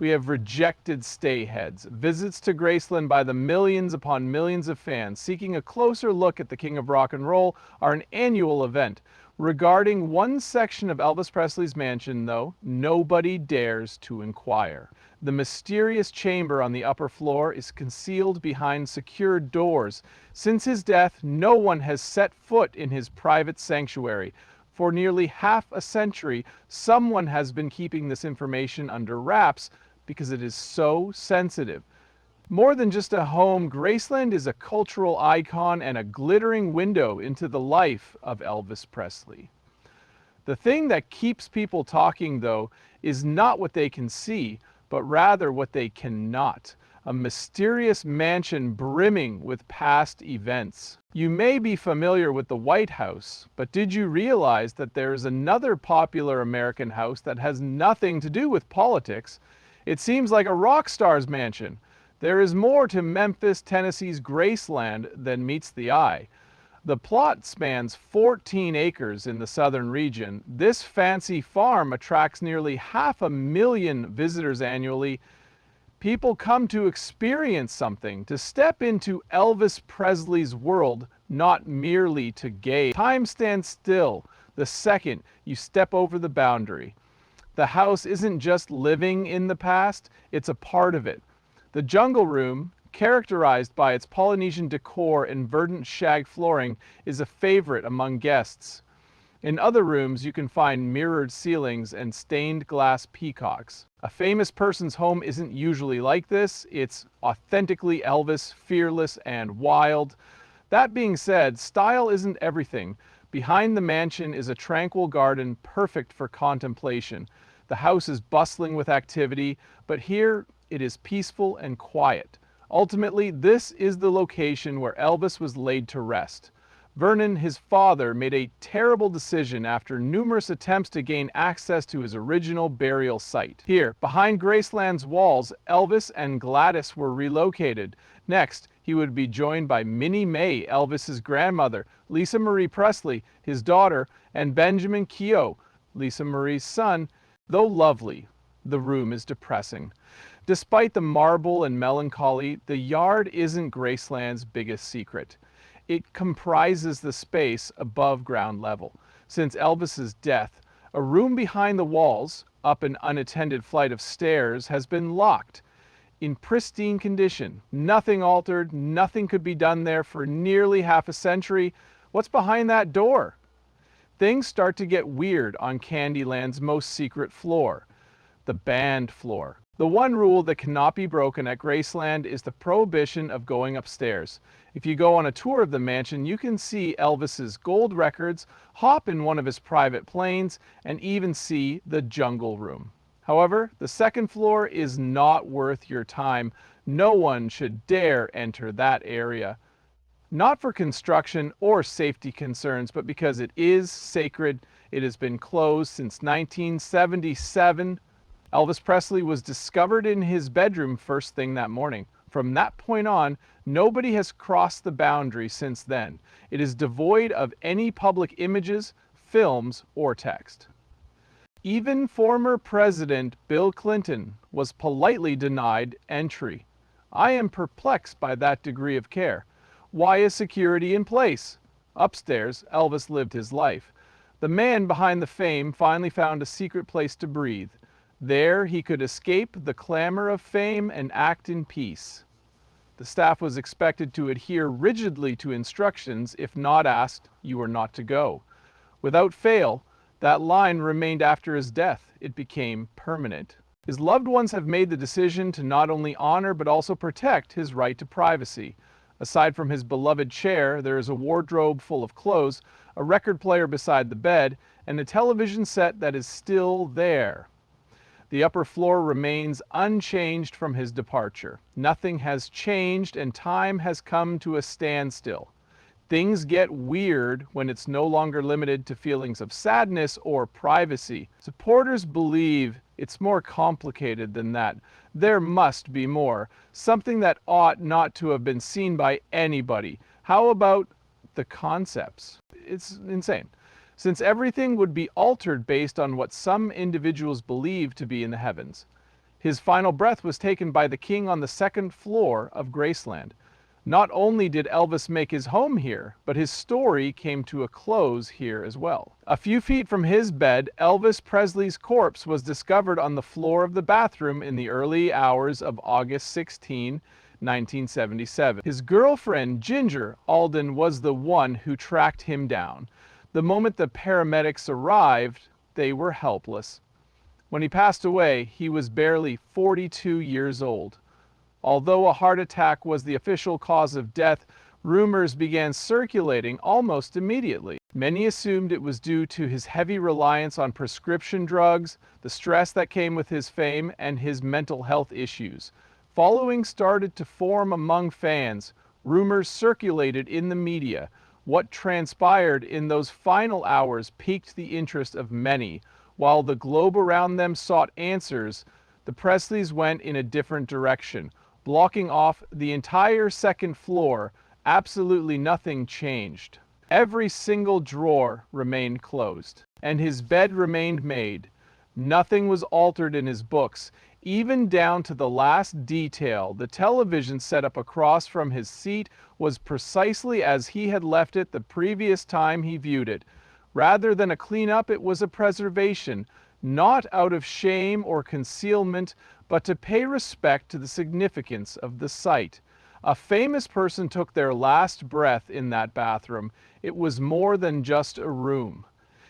We have rejected stayheads, visits to Graceland by the millions upon millions of fans seeking a closer look at the King of Rock and Roll are an annual event. Regarding one section of Elvis Presley's mansion, though, nobody dares to inquire. The mysterious chamber on the upper floor is concealed behind secured doors. Since his death, no one has set foot in his private sanctuary. For nearly half a century, someone has been keeping this information under wraps because it is so sensitive. More than just a home, Graceland is a cultural icon and a glittering window into the life of Elvis Presley. The thing that keeps people talking, though, is not what they can see, but rather what they cannot. A mysterious mansion brimming with past events. You may be familiar with the White House, but did you realize that there is another popular American house that has nothing to do with politics? It seems like a rock star's mansion. There is more to Memphis, Tennessee's Graceland than meets the eye. The plot spans 14 acres in the southern region. This fancy farm attracts nearly 500,000 visitors annually. People come to experience something, to step into Elvis Presley's world, not merely to gaze. Time stands still the second you step over the boundary. The house isn't just living in the past, it's a part of it. The jungle room, characterized by its Polynesian decor and verdant shag flooring, is a favorite among guests. In other rooms, you can find mirrored ceilings and stained glass peacocks. A famous person's home isn't usually like this. It's authentically Elvis, fearless and wild. That being said, style isn't everything. Behind the mansion is a tranquil garden perfect for contemplation. The house is bustling with activity, but here it is peaceful and quiet. Ultimately, this is the location where Elvis was laid to rest. Vernon, his father, made a terrible decision after numerous attempts to gain access to his original burial site. Here, behind Graceland's walls, Elvis and Gladys were relocated. Next, he would be joined by Minnie Mae, Elvis's grandmother, Lisa Marie Presley, his daughter, and Benjamin Keough, Lisa Marie's son. Though lovely, the room is depressing. Despite the marble and melancholy, the yard isn't Graceland's biggest secret. It comprises the space above ground level. Since Elvis's death, a room behind the walls, up an unattended flight of stairs, has been locked. In pristine condition, nothing altered, nothing could be done there for nearly half a century. What's behind that door? Things start to get weird on Candyland's most secret floor, the band floor. The one rule that cannot be broken at Graceland is the prohibition of going upstairs. If you go on a tour of the mansion, you can see Elvis's gold records, hop in one of his private planes, and even see the jungle room. However, the second floor is not worth your time. No one should dare enter that area. Not for construction or safety concerns, but because it is sacred. It has been closed since 1977. Elvis Presley was discovered in his bedroom first thing that morning. From that point on, nobody has crossed the boundary since then. It is devoid of any public images, films, or text. Even former President Bill Clinton was politely denied entry. I am perplexed by that degree of care. Why is security in place? Upstairs, Elvis lived his life. The man behind the fame finally found a secret place to breathe. There he could escape the clamor of fame and act in peace. The staff was expected to adhere rigidly to instructions. If not asked, you were not to go. Without fail, that line remained after his death. It became permanent. His loved ones have made the decision to not only honor but also protect his right to privacy. Aside from his beloved chair, there is a wardrobe full of clothes, a record player beside the bed, and a television set that is still there. The upper floor remains unchanged from his departure. Nothing has changed and time has come to a standstill. Things get weird when it's no longer limited to feelings of sadness or privacy. Supporters believe it's more complicated than that. There must be more, something that ought not to have been seen by anybody. How about the concepts? It's insane. Since everything would be altered based on what some individuals believe to be in the heavens. His final breath was taken by the king on the second floor of Graceland. Not only did Elvis make his home here, but his story came to a close here as well. A few feet from his bed, Elvis Presley's corpse was discovered on the floor of the bathroom in the early hours of August 16, 1977. His girlfriend, Ginger Alden, was the one who tracked him down. The moment the paramedics arrived, they were helpless. When he passed away, he was barely 42 years old. Although a heart attack was the official cause of death, rumors began circulating almost immediately. Many assumed it was due to his heavy reliance on prescription drugs, the stress that came with his fame, and his mental health issues. Following started to form among fans. Rumors circulated in the media. What transpired in those final hours piqued the interest of many. While the globe around them sought answers, the Presleys went in a different direction. Blocking off the entire second floor, absolutely nothing changed. Every single drawer remained closed, and his bed remained made. Nothing was altered in his books, even down to the last detail. The television set up across from his seat was precisely as he had left it the previous time he viewed it. Rather than a cleanup, it was a preservation, not out of shame or concealment, but to pay respect to the significance of the site. A famous person took their last breath in that bathroom. It was more than just a room.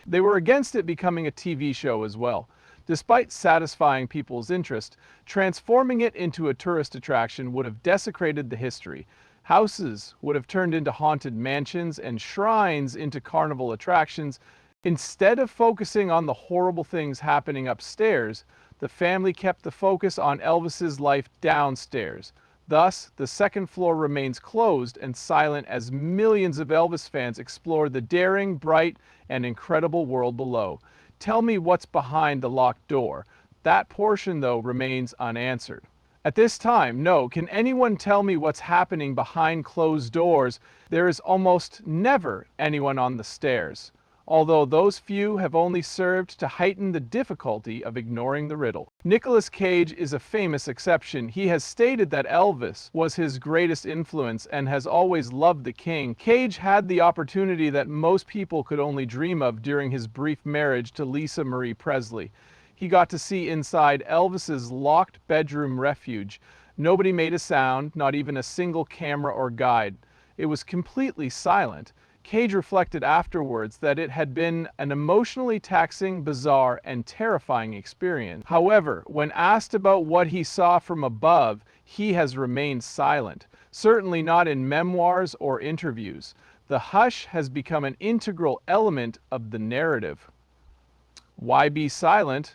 They were against it becoming a TV show as well. Despite satisfying people's interest, transforming it into a tourist attraction would have desecrated the history. Houses would have turned into haunted mansions and shrines into carnival attractions. Instead of focusing on the horrible things happening upstairs, the family kept the focus on Elvis's life downstairs. Thus, the second floor remains closed and silent as millions of Elvis fans explore the daring, bright, and incredible world below. Tell me what's behind the locked door. That portion, though, remains unanswered. At this time, no, can anyone tell me what's happening behind closed doors? There is almost never anyone on the stairs, although those few have only served to heighten the difficulty of ignoring the riddle. Nicolas Cage is a famous exception. He has stated that Elvis was his greatest influence and has always loved the king. Cage had the opportunity that most people could only dream of during his brief marriage to Lisa Marie Presley. He got to see inside Elvis's locked bedroom refuge. Nobody made a sound, not even a single camera or guide. It was completely silent. Cage reflected afterwards that it had been an emotionally taxing, bizarre, and terrifying experience. However, when asked about what he saw from above, he has remained silent, certainly not in memoirs or interviews. The hush has become an integral element of the narrative. Why be silent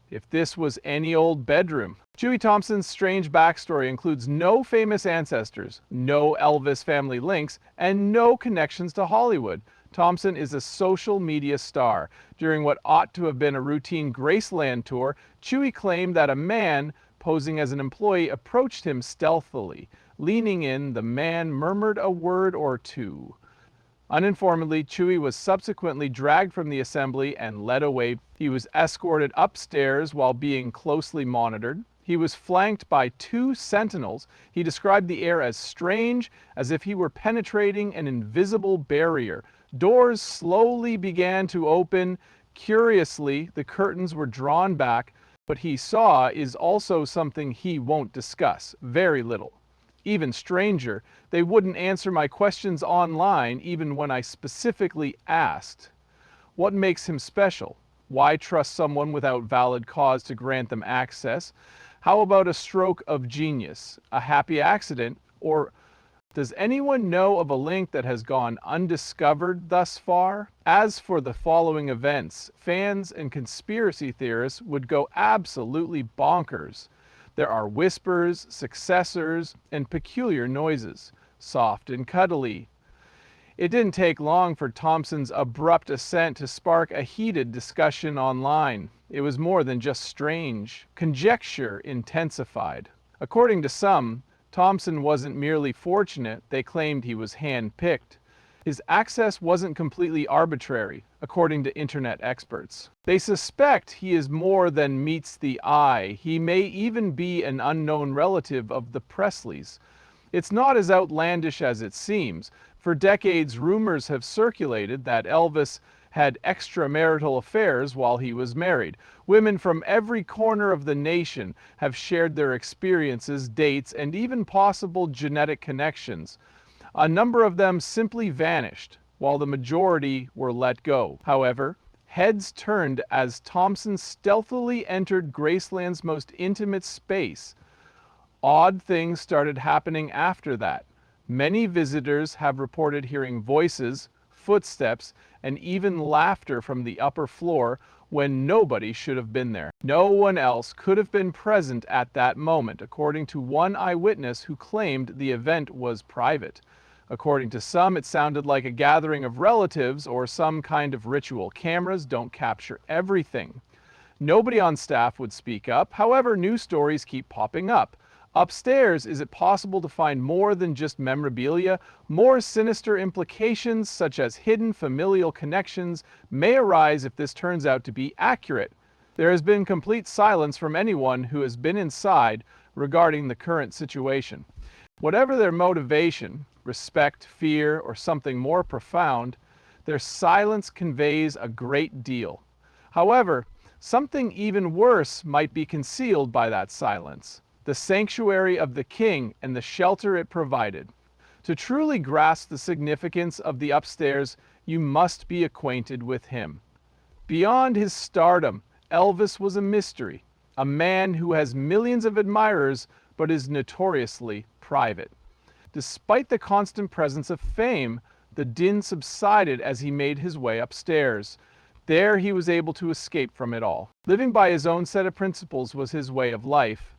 if this was any old bedroom? Chuy Thompson's strange backstory includes no famous ancestors, no Elvis family links, and no connections to Hollywood. Thompson is a social media star. During what ought to have been a routine Graceland tour, Chuy claimed that a man posing as an employee approached him stealthily. Leaning in, the man murmured a word or two. Uninformedly, Chuy was subsequently dragged from the assembly and led away. He was escorted upstairs while being closely monitored. He was flanked by 2 sentinels. He described the air as strange, as if he were penetrating an invisible barrier. Doors slowly began to open. Curiously, the curtains were drawn back. What he saw is also something he won't discuss. Very little. Even stranger, they wouldn't answer my questions online even when I specifically asked. What makes him special? Why trust someone without valid cause to grant them access? How about a stroke of genius, a happy accident, or does anyone know of a link that has gone undiscovered thus far? As for the following events, fans and conspiracy theorists would go absolutely bonkers. There are whispers, successors, and peculiar noises, soft and cuddly. It didn't take long for Thompson's abrupt ascent to spark a heated discussion online. It was more than just strange. Conjecture intensified. According to some, Thompson wasn't merely fortunate, they claimed he was hand-picked. His access wasn't completely arbitrary, according to internet experts. They suspect he is more than meets the eye. He may even be an unknown relative of the Presleys. It's not as outlandish as it seems. For decades, rumors have circulated that Elvis had extramarital affairs while he was married. Women from every corner of the nation have shared their experiences, dates, and even possible genetic connections. A number of them simply vanished, while the majority were let go. However, heads turned as Thompson stealthily entered Graceland's most intimate space. Odd things started happening after that. Many visitors have reported hearing voices, footsteps, and even laughter from the upper floor when nobody should have been there. No one else could have been present at that moment, according to one eyewitness who claimed the event was private. According to some, it sounded like a gathering of relatives or some kind of ritual. Cameras don't capture everything. Nobody on staff would speak up. However, news stories keep popping up. Upstairs, is it possible to find more than just memorabilia? More sinister implications, such as hidden familial connections, may arise if this turns out to be accurate. There has been complete silence from anyone who has been inside regarding the current situation. Whatever their motivation, respect, fear, or something more profound, their silence conveys a great deal. However, something even worse might be concealed by that silence: the sanctuary of the king and the shelter it provided. To truly grasp the significance of the upstairs, you must be acquainted with him. Beyond his stardom, Elvis was a mystery, a man who has millions of admirers but is notoriously private. Despite the constant presence of fame, the din subsided as he made his way upstairs. There he was able to escape from it all. Living by his own set of principles was his way of life.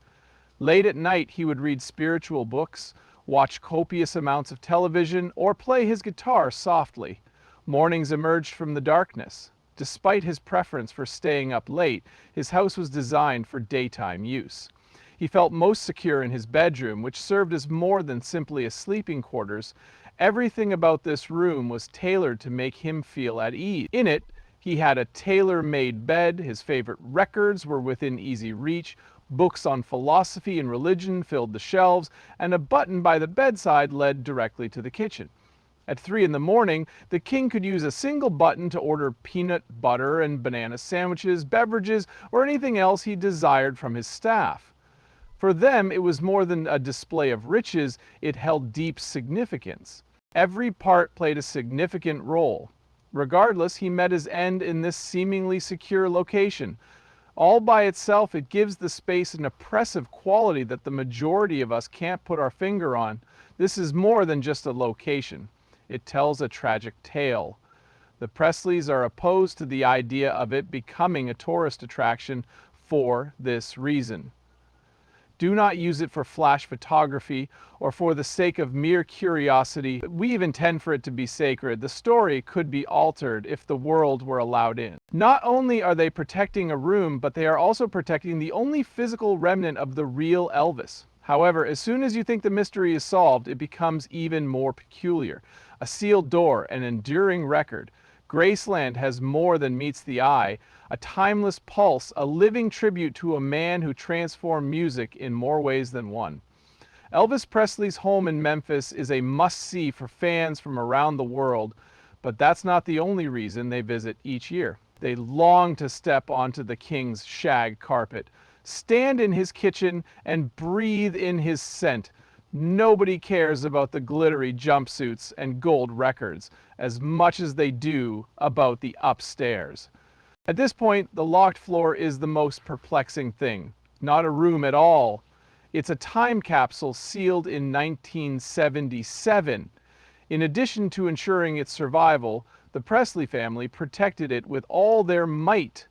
Late at night, he would read spiritual books, watch copious amounts of television, or play his guitar softly. Mornings emerged from the darkness. Despite his preference for staying up late, his house was designed for daytime use. He felt most secure in his bedroom, which served as more than simply a sleeping quarters. Everything about this room was tailored to make him feel at ease. In it, he had a tailor-made bed, his favorite records were within easy reach, books on philosophy and religion filled the shelves, and a button by the bedside led directly to the kitchen. At 3 in the morning, the king could use a single button to order peanut butter and banana sandwiches, beverages, or anything else he desired from his staff. For them, it was more than a display of riches, it held deep significance. Every part played a significant role. Regardless, he met his end in this seemingly secure location. All by itself, it gives the space an oppressive quality that the majority of us can't put our finger on. This is more than just a location. It tells a tragic tale. The Presleys are opposed to the idea of it becoming a tourist attraction for this reason. Do not use it for flash photography or for the sake of mere curiosity. We even intend for it to be sacred. The story could be altered if the world were allowed in. Not only are they protecting a room, but they are also protecting the only physical remnant of the real Elvis. However, as soon as you think the mystery is solved, it becomes even more peculiar. A sealed door, an enduring record. Graceland has more than meets the eye, a timeless pulse, a living tribute to a man who transformed music in more ways than one. Elvis Presley's home in Memphis is a must-see for fans from around the world, but that's not the only reason they visit each year. They long to step onto the king's shag carpet, stand in his kitchen, and breathe in his scent. Nobody cares about the glittery jumpsuits and gold records as much as they do about the upstairs. At this point, the locked floor is the most perplexing thing. Not a room at all. It's a time capsule sealed in 1977. In addition to ensuring its survival, the Presley family protected it with all their might.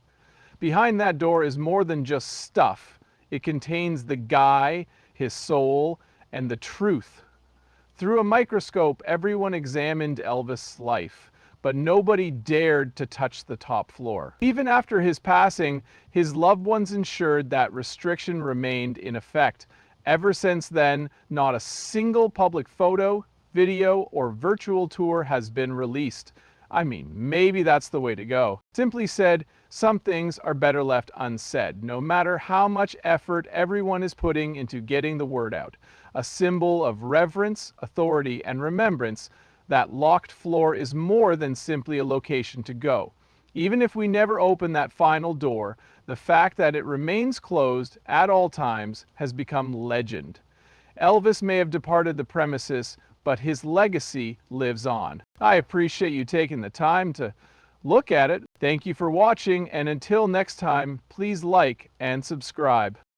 Behind that door is more than just stuff. It contains the guy, his soul, and the truth. Through a microscope, everyone examined Elvis' life, but nobody dared to touch the top floor. Even after his passing, his loved ones ensured that restriction remained in effect. Ever since then, not a single public photo, video, or virtual tour has been released. I mean, maybe that's the way to go. Simply said, some things are better left unsaid, no matter how much effort everyone is putting into getting the word out. A symbol of reverence, authority, and remembrance, that locked floor is more than simply a location to go. Even if we never open that final door, the fact that it remains closed at all times has become legend. Elvis may have departed the premises, but his legacy lives on. I appreciate you taking the time to look at it. Thank you for watching, and until next time, please like and subscribe.